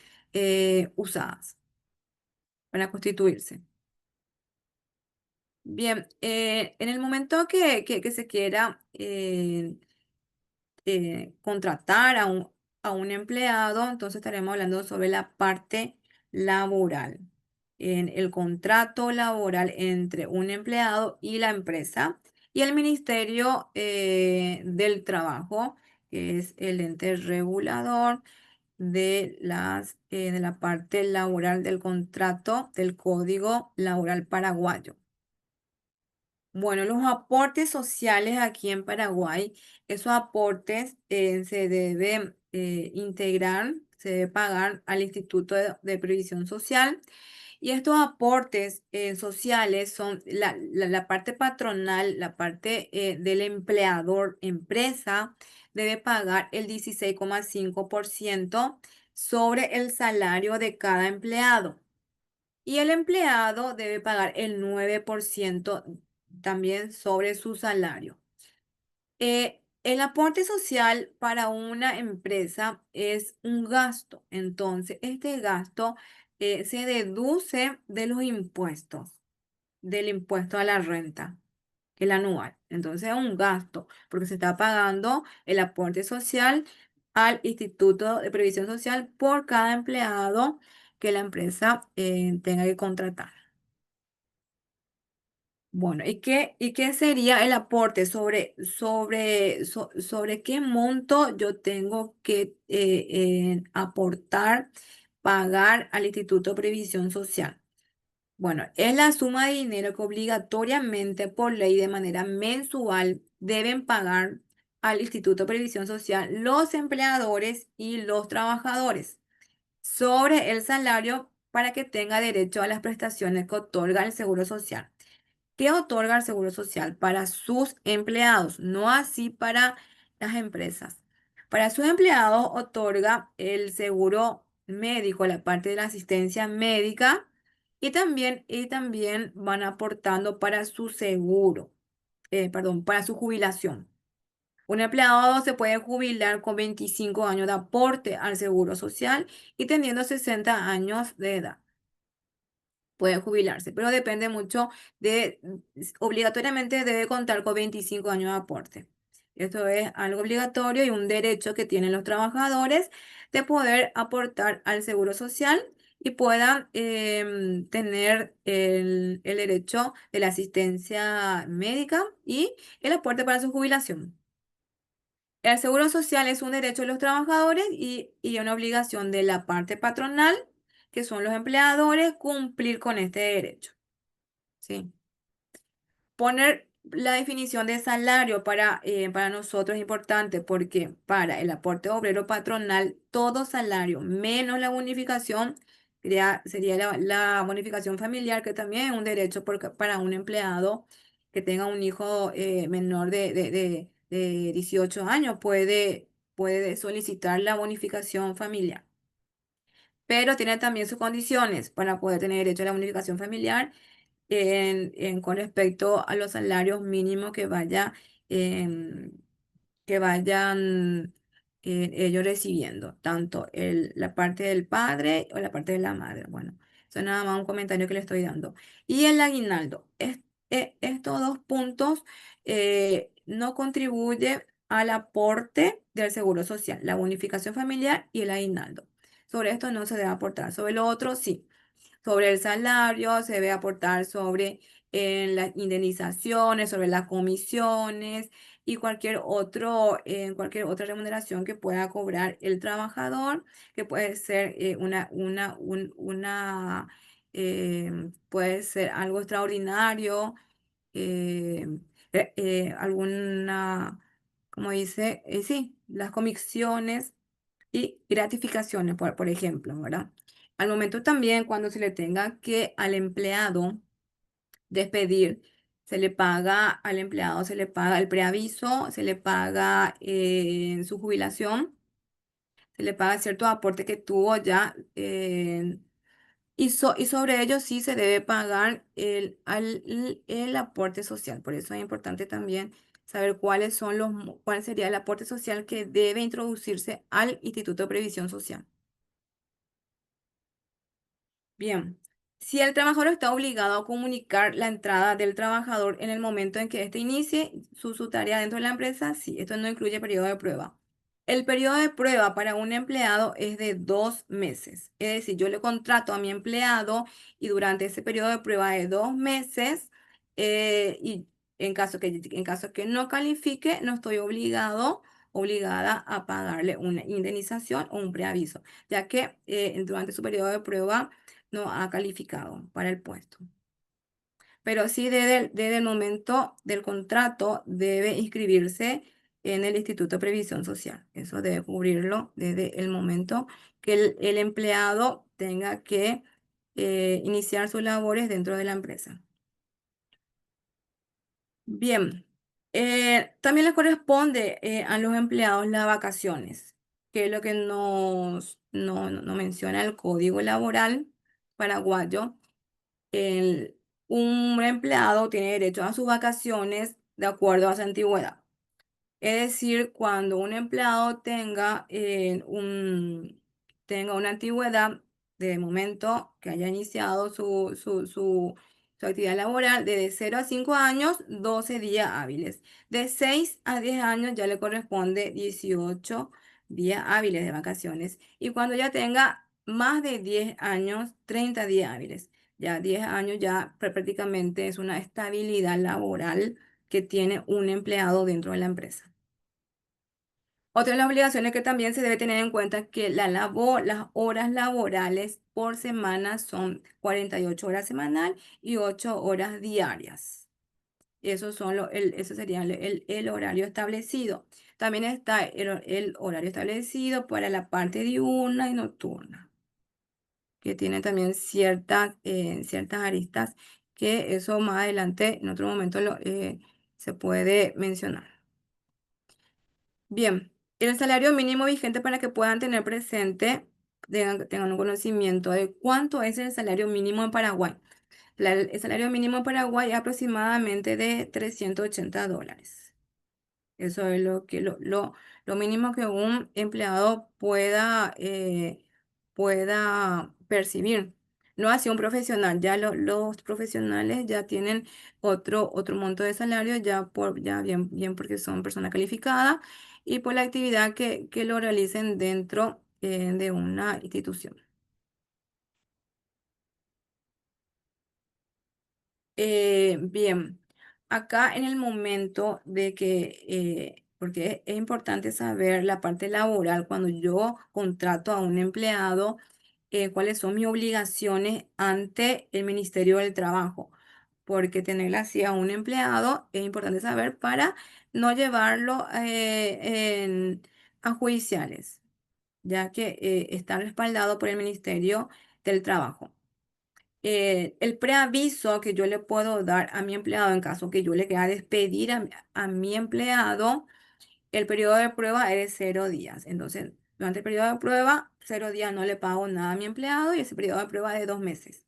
usadas para constituirse. Bien, en el momento que se quiera contratar a un empleado, entonces estaremos hablando sobre la parte laboral. En el contrato laboral entre un empleado y la empresa y el Ministerio del Trabajo, que es el ente regulador de la parte laboral del contrato del Código Laboral Paraguayo. Bueno, los aportes sociales aquí en Paraguay, esos aportes se deben integrar, se debe pagar al Instituto de Previsión Social. Y estos aportes sociales son la parte patronal, la parte del empleador, empresa, debe pagar el 16,5% sobre el salario de cada empleado. Y el empleado debe pagar el 9% también sobre su salario. El aporte social para una empresa es un gasto. Entonces, este gasto se deduce de los impuestos, del impuesto a la renta, que es el anual. Entonces, es un gasto, porque se está pagando el aporte social al Instituto de Previsión Social por cada empleado que la empresa tenga que contratar. Bueno, ¿y qué sería el aporte? Sobre qué monto yo tengo que aportar, pagar al Instituto de Previsión Social. Bueno, es la suma de dinero que obligatoriamente por ley de manera mensual deben pagar al Instituto de Previsión Social los empleadores y los trabajadores sobre el salario para que tenga derecho a las prestaciones que otorga el Seguro Social. ¿Qué otorga el Seguro Social para sus empleados? No así para las empresas. Para sus empleados otorga el seguro médico, la parte de la asistencia médica y también van aportando para su seguro, perdón, para su jubilación. Un empleado se puede jubilar con 25 años de aporte al Seguro Social y teniendo 60 años de edad puede jubilarse, pero depende mucho obligatoriamente debe contar con 25 años de aporte. Esto es algo obligatorio y un derecho que tienen los trabajadores de poder aportar al Seguro Social y puedan tener el derecho de la asistencia médica y el aporte para su jubilación. El Seguro Social es un derecho de los trabajadores y una obligación de la parte patronal, que son los empleadores, cumplir con este derecho. ¿Sí? Poner la definición de salario para nosotros es importante porque para el aporte obrero patronal, todo salario menos la bonificación sería la bonificación familiar, que también es un derecho para un empleado que tenga un hijo menor de 18 años, puede solicitar la bonificación familiar. Pero tiene también sus condiciones para poder tener derecho a la bonificación familiar con respecto a los salarios mínimos em, que vayan ellos recibiendo, tanto la parte del padre o la parte de la madre. Bueno, eso es nada más un comentario que le estoy dando. Y el aguinaldo. Estos dos puntos no contribuyen al aporte del Seguro Social, la bonificación familiar y el aguinaldo. Sobre esto no se debe aportar, sobre lo otro sí. Sobre el salario, se debe aportar sobre las indemnizaciones, sobre las comisiones y cualquier otra remuneración que pueda cobrar el trabajador, que puede ser puede ser algo extraordinario, eh, alguna, como dice, sí, las comisiones y gratificaciones, por ejemplo, ¿verdad? Al momento también, cuando se le tenga que al empleado despedir, se le paga el preaviso, se le paga su jubilación, se le paga cierto aporte que tuvo ya, y sobre ello sí se debe pagar el aporte social. Por eso es importante también saber cuál sería el aporte social que debe introducirse al Instituto de Previsión Social. Bien, si el trabajador está obligado a comunicar la entrada del trabajador en el momento en que éste inicie su tarea dentro de la empresa, sí, esto no incluye periodo de prueba. El periodo de prueba para un empleado es de 2 meses. Es decir, yo le contrato a mi empleado y durante ese periodo de prueba de 2 meses, y en caso que no califique, no estoy obligada a pagarle una indemnización o un preaviso, ya que durante su periodo de prueba no ha calificado para el puesto. Pero sí desde el momento del contrato debe inscribirse en el Instituto de Previsión Social. Eso debe cubrirlo desde el momento que el empleado tenga que iniciar sus labores dentro de la empresa. Bien, también les corresponde a los empleados las vacaciones, que es lo que no menciona el Código Laboral paraguayo. el- un empleado tiene derecho a sus vacaciones de acuerdo a su antigüedad. Es decir, cuando un empleado tenga una antigüedad de momento que haya iniciado su actividad laboral, de 0 a 5 años, 12 días hábiles. De 6 a 10 años ya le corresponde 18 días hábiles de vacaciones. Y cuando ya tenga más de 10 años, 30 días hábiles. Ya 10 años ya prácticamente es una estabilidad laboral que tiene un empleado dentro de la empresa. Otra de las obligaciones que también se debe tener en cuenta es que las horas laborales por semana son 48 horas semanal y 8 horas diarias. Eso sería el horario establecido. También está el horario establecido para la parte diurna y nocturna, que tiene también ciertas aristas que eso más adelante en otro momento se puede mencionar. Bien, el salario mínimo vigente para que puedan tener presente, tengan un conocimiento de cuánto es el salario mínimo en Paraguay. El salario mínimo en Paraguay es aproximadamente de $380. Eso es lo mínimo que un empleado pueda percibir. No así un profesional. Ya los profesionales ya tienen otro monto de salario, ya bien porque son personas calificadas y por la actividad que lo realicen dentro de una institución. Bien, acá en el momento de porque es importante saber la parte laboral, cuando yo contrato a un empleado, cuáles son mis obligaciones ante el Ministerio del Trabajo, porque tenerla así a un empleado es importante saber para no llevarlo a judiciales, ya que está respaldado por el Ministerio del Trabajo. El preaviso que yo le puedo dar a mi empleado en caso que yo le quiera despedir a mi empleado, el periodo de prueba es de 0 días. Entonces, durante el periodo de prueba, 0 días no le pago nada a mi empleado y ese periodo de prueba es de 2 meses.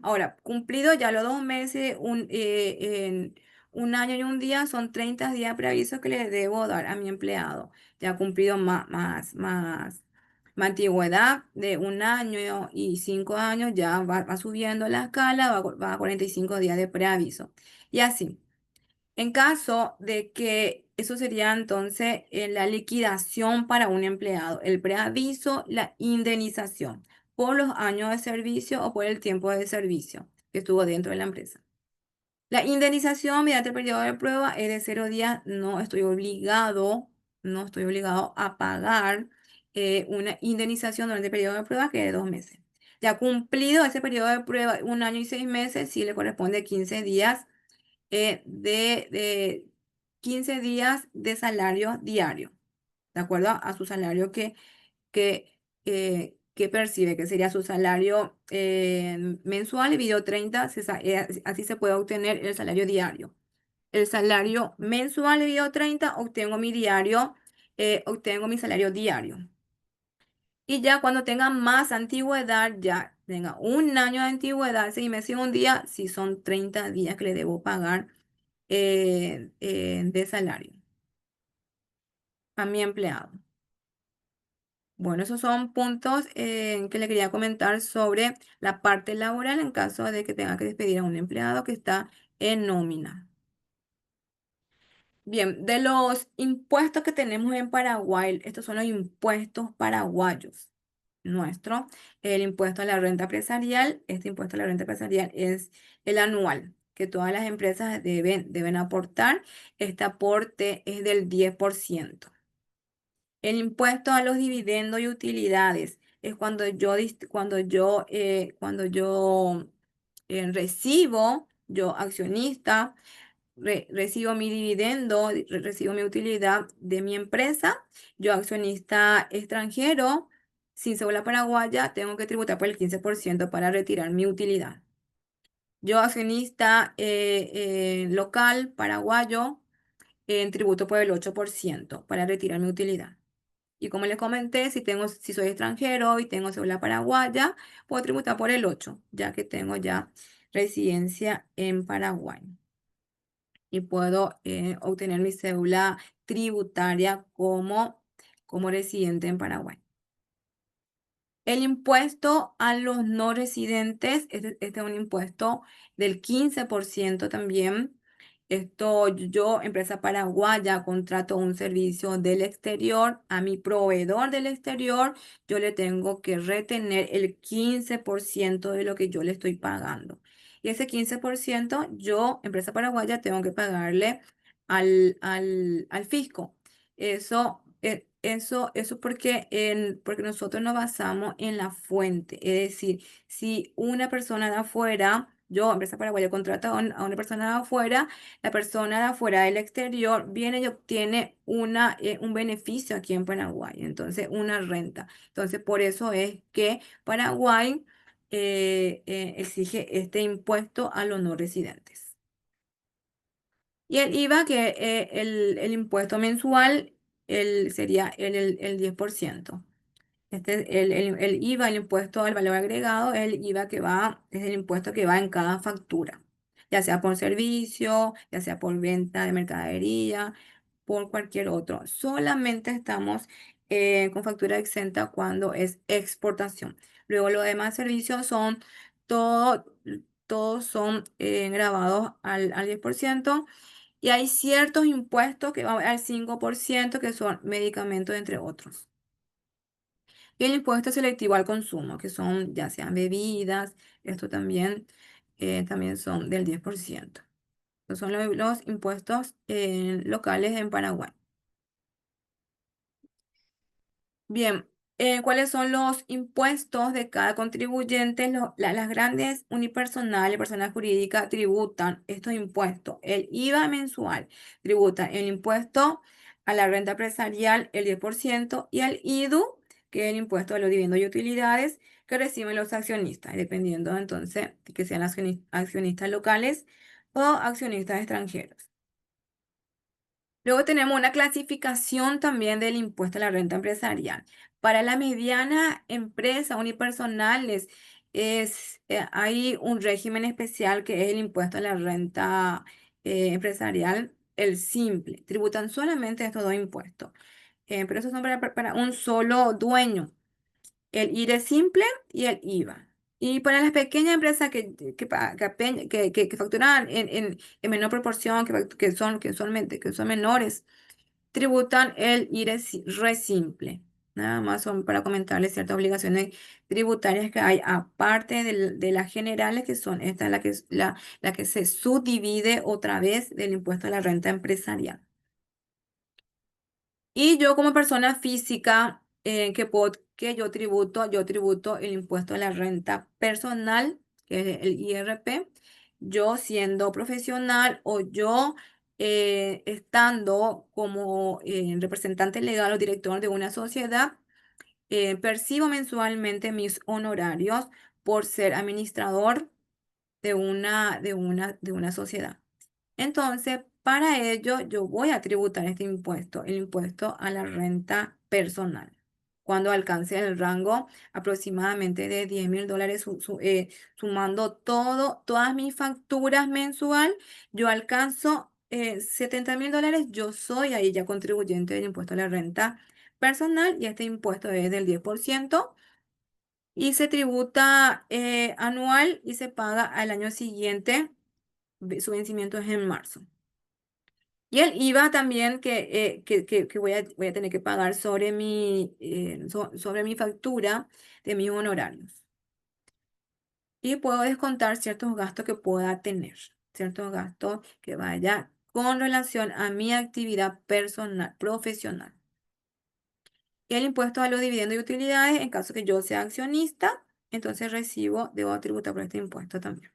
Ahora, cumplido ya los 2 meses, en un año y un día, son 30 días de preaviso que le debo dar a mi empleado. Ya cumplido más antigüedad de 1 año y 5 años, ya va subiendo la escala, va a 45 días de preaviso. Y así. En caso de que eso sería entonces la liquidación para un empleado, el preaviso, la indemnización por los años de servicio o por el tiempo de servicio que estuvo dentro de la empresa. La indemnización mediante el periodo de prueba es de 0 días. No estoy obligado a pagar una indemnización durante el periodo de prueba que es de 2 meses. Ya cumplido ese periodo de prueba, 1 año y 6 meses, sí le corresponde 15 días de 15 días de salario diario, ¿de acuerdo? A su salario que percibe, que sería su salario mensual dividido 30, así se puede obtener el salario diario. El salario mensual dividido 30, obtengo mi salario diario. Y ya cuando tenga más antigüedad, ya tenga 1 año de antigüedad, 6 meses y un día, si son 30 días que le debo pagar de salario a mi empleado. Bueno, esos son puntos que le quería comentar sobre la parte laboral en caso de que tenga que despedir a un empleado que está en nómina. Bien, de los impuestos que tenemos en Paraguay, estos son los impuestos paraguayos. Nuestro, el impuesto a la renta empresarial, este impuesto a la renta empresarial es el anual que todas las empresas deben aportar. Este aporte es del 10%. El impuesto a los dividendos y utilidades es cuando yo recibo, yo accionista, recibo mi dividendo, recibo mi utilidad de mi empresa. Yo accionista extranjero, sin cédula paraguaya, tengo que tributar por el 15% para retirar mi utilidad. Yo accionista local, paraguayo, en tributo por el 8% para retirar mi utilidad. Y como les comenté, si soy extranjero y tengo cédula paraguaya, puedo tributar por el 8, ya que tengo ya residencia en Paraguay. Y puedo obtener mi cédula tributaria como residente en Paraguay. El impuesto a los no residentes, este es un impuesto del 15% también. Esto, yo, empresa paraguaya, contrato un servicio del exterior a mi proveedor del exterior, yo le tengo que retener el 15% de lo que yo le estoy pagando. Y ese 15% yo, empresa paraguaya, tengo que pagarle al fisco. Eso porque nosotros nos basamos en la fuente. Es decir, si una persona de afuera, yo, empresa paraguaya, contrato a una persona de afuera, la persona de afuera del exterior viene y obtiene un beneficio aquí en Paraguay, entonces una renta. Entonces, por eso es que Paraguay exige este impuesto a los no residentes. Y el IVA, que el impuesto mensual sería el 10%. El IVA, el impuesto al valor agregado, es el IVA que va, es el impuesto que va en cada factura, ya sea por servicio, ya sea por venta de mercadería, por cualquier otro. Solamente estamos con factura exenta cuando es exportación. Luego, los demás servicios son todo, todos son grabados al 10%. Y hay ciertos impuestos que van al 5% que son medicamentos, entre otros. Y el impuesto selectivo al consumo, que son ya sean bebidas, esto también son del 10%. Estos son los impuestos locales en Paraguay. Bien, ¿cuáles son los impuestos de cada contribuyente? Las grandes unipersonales, personas jurídicas, tributan estos impuestos. El IVA mensual tributa el impuesto a la renta empresarial, el 10%, y al IDU, que es el impuesto a los dividendos y utilidades que reciben los accionistas, dependiendo entonces de que sean accionistas locales o accionistas extranjeros. Luego tenemos una clasificación también del impuesto a la renta empresarial. Para la mediana empresa unipersonales hay un régimen especial que es el impuesto a la renta empresarial, el simple. Tributan solamente estos dos impuestos. Pero esos son para un solo dueño, el IRE simple y el IVA. Y para las pequeñas empresas que facturan en menor proporción, que son menores, tributan el re simple. Nada más son para comentarles ciertas obligaciones tributarias que hay, aparte de las generales, que son esta, la que se subdivide otra vez del impuesto a la renta empresarial. Y yo como persona física, que yo tributo el impuesto a la renta personal, que es el IRP, yo siendo profesional o yo estando como representante legal o director de una sociedad, percibo mensualmente mis honorarios por ser administrador de una sociedad. Entonces, para ello, yo voy a tributar este impuesto, el impuesto a la renta personal. Cuando alcance el rango aproximadamente de $10.000, sumando todas mis facturas mensual, yo alcanzo $70.000, yo soy ahí ya contribuyente del impuesto a la renta personal y este impuesto es del 10% y se tributa anual y se paga al año siguiente. Su vencimiento es en marzo. Y el IVA también que voy a tener que pagar sobre mi factura de mis honorarios. Y puedo descontar ciertos gastos que pueda tener, ciertos gastos que vaya con relación a mi actividad personal, profesional. Y el impuesto a los dividendos y utilidades, en caso que yo sea accionista, entonces debo tributar por este impuesto también.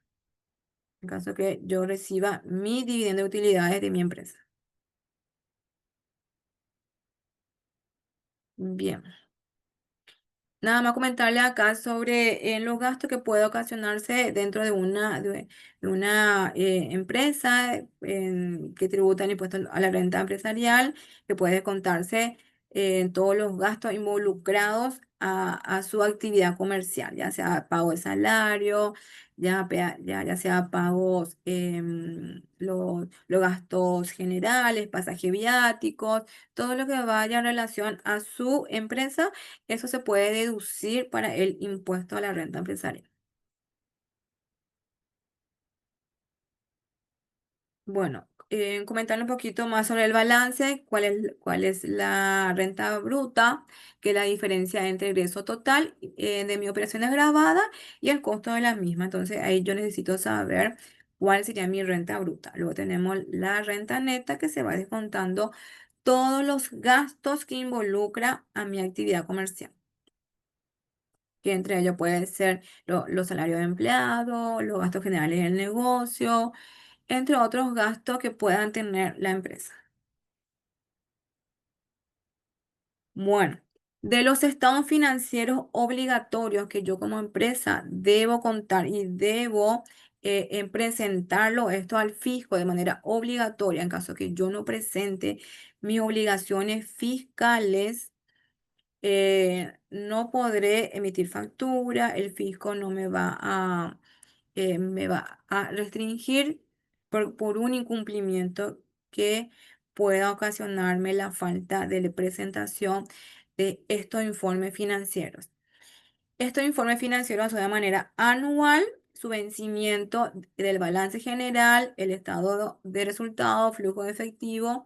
En caso que yo reciba mi dividendo de utilidades de mi empresa. Bien. Nada más comentarle acá sobre los gastos que puede ocasionarse dentro de una empresa que tributa el impuesto a la renta empresarial, que puede contarse todos los gastos involucrados a su actividad comercial, ya sea pago de salario, ya sea pagos, los gastos generales, pasaje viáticos, todo lo que vaya en relación a su empresa, eso se puede deducir para el impuesto a la renta empresarial. Bueno, comentar un poquito más sobre el balance, cuál es la renta bruta, que es la diferencia entre ingreso total de mi operación grabada y el costo de la misma. Entonces ahí yo necesito saber cuál sería mi renta bruta. Luego tenemos la renta neta que se va descontando todos los gastos que involucra a mi actividad comercial, que entre ellos pueden ser los salarios de empleados, los gastos generales del negocio, entre otros gastos que puedan tener la empresa. Bueno, de los estados financieros obligatorios que yo como empresa debo contar y debo presentarlo esto al fisco de manera obligatoria en caso que yo no presente mis obligaciones fiscales, no podré emitir factura, el fisco no me va a restringir por un incumplimiento que pueda ocasionarme la falta de la presentación de estos informes financieros. Estos informes financieros son de manera anual, su vencimiento del balance general, el estado de resultado, flujo de efectivo,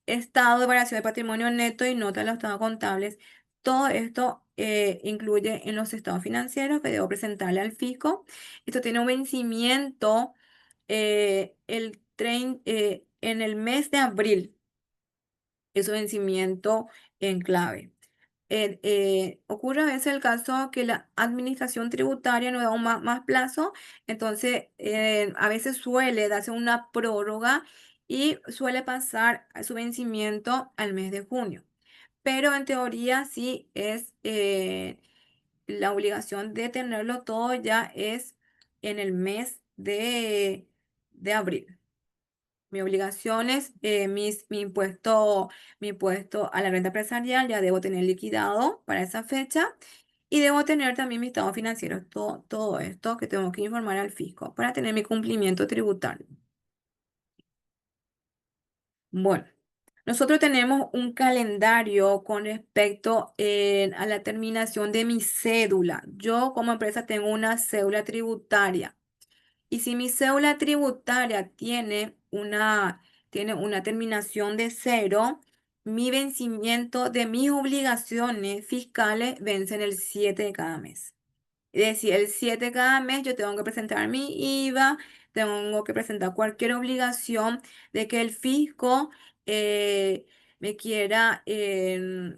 estado de variación de patrimonio neto y nota de los estados contables. Todo esto incluye en los estados financieros que debo presentarle al fisco. Esto tiene un vencimiento en el mes de abril, es un vencimiento en clave. Ocurre a veces el caso que la administración tributaria nos da un más plazo, entonces a veces suele darse una prórroga y suele pasar a su vencimiento al mes de junio. Pero en teoría sí es la obligación de tenerlo todo ya es en el mes de abril. Mi obligaciones, mi impuesto a la renta empresarial ya debo tener liquidado para esa fecha y debo tener también mi estado financiero, todo esto que tengo que informar al fisco para tener mi cumplimiento tributario. Bueno, nosotros tenemos un calendario con respecto a la terminación de mi cédula. Yo como empresa tengo una cédula tributaria. Y si mi cédula tributaria tiene una terminación de cero, mi vencimiento de mis obligaciones fiscales vence en el 7 de cada mes. Es decir, el 7 de cada mes yo tengo que presentar mi IVA, tengo que presentar cualquier obligación de que el fisco me quiera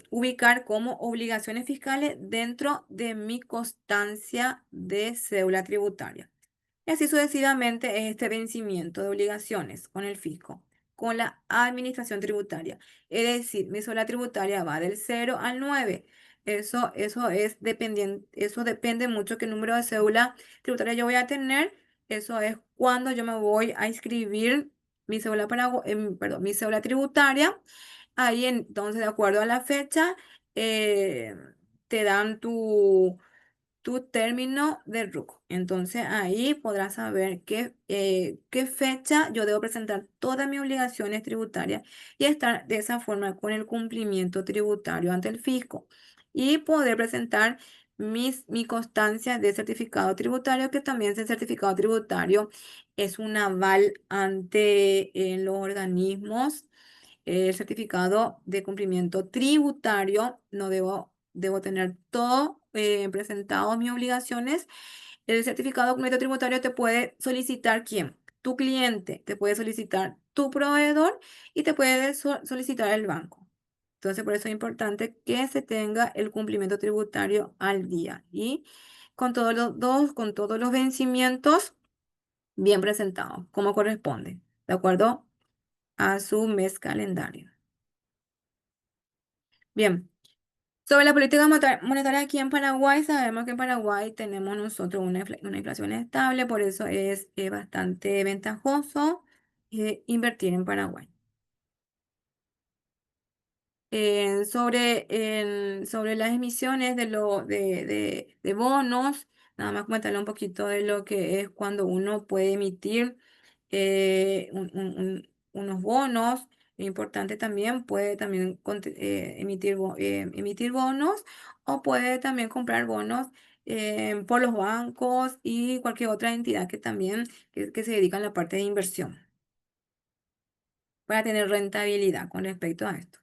ubicar como obligaciones fiscales dentro de mi constancia de cédula tributaria. Y así sucesivamente es este vencimiento de obligaciones con el fisco, con la administración tributaria. Es decir, mi sola tributaria va del 0 al 9. Eso es dependiente, eso depende mucho qué número de cédula tributaria yo voy a tener. Eso es cuando yo me voy a inscribir perdón, mi cédula tributaria. Ahí entonces, de acuerdo a la fecha, eh, te dan tu término de RUC. Entonces ahí podrás saber qué fecha yo debo presentar todas mis obligaciones tributarias y estar de esa forma con el cumplimiento tributario ante el fisco y poder presentar mi constancia de certificado tributario, que también ese certificado tributario es un aval ante los organismos, el certificado de cumplimiento tributario, no debo tener todo presentado mis obligaciones. El certificado de cumplimiento tributario te puede solicitar ¿quién? Tu cliente, te puede solicitar tu proveedor y te puede solicitar el banco. Entonces, por eso es importante que se tenga el cumplimiento tributario al día y con todos los vencimientos bien presentados, como corresponde, de acuerdo a su mes calendario. Bien, sobre la política monetaria aquí en Paraguay, sabemos que en Paraguay tenemos nosotros una inflación estable, por eso es bastante ventajoso invertir en Paraguay. sobre las emisiones de bonos, nada más comentarle un poquito de lo que es cuando uno puede emitir unos bonos. Importante también, puede también emitir bonos o puede también comprar bonos por los bancos y cualquier otra entidad que también que se dedica a la parte de inversión para tener rentabilidad con respecto a esto,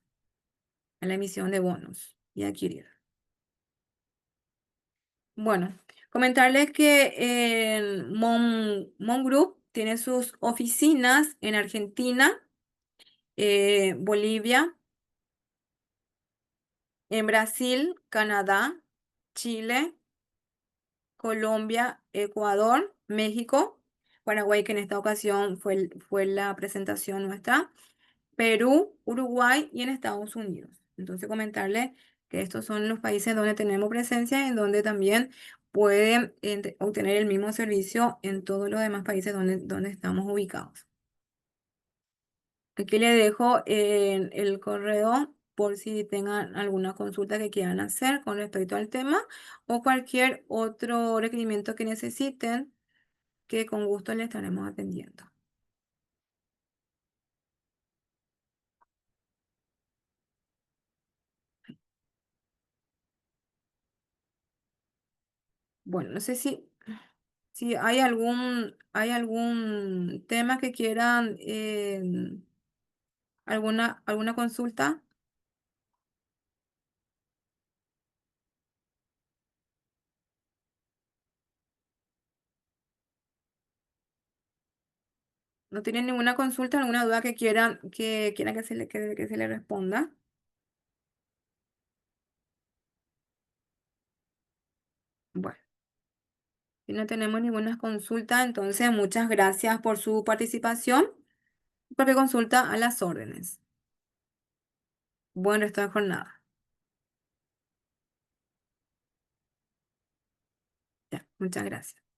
a la emisión de bonos y adquirir. Bueno, comentarles que Mon Group tiene sus oficinas en Argentina, Bolivia, en Brasil, Canadá, Chile, Colombia, Ecuador, México, Paraguay, que en esta ocasión fue la presentación nuestra, Perú, Uruguay y en Estados Unidos. Entonces comentarle que estos son los países donde tenemos presencia y en donde también pueden obtener el mismo servicio en todos los demás países donde estamos ubicados. Aquí le dejo el correo por si tengan alguna consulta que quieran hacer con respecto al tema o cualquier otro requerimiento que necesiten, que con gusto le estaremos atendiendo. Bueno, no sé si hay algún tema que quieran, alguna consulta. ¿No tienen ninguna consulta, alguna duda que quieran que se le responda? Bueno, si no tenemos ninguna consulta, entonces muchas gracias por su participación. Cualquier consulta a las órdenes. Buen resto de jornada. Ya, muchas gracias.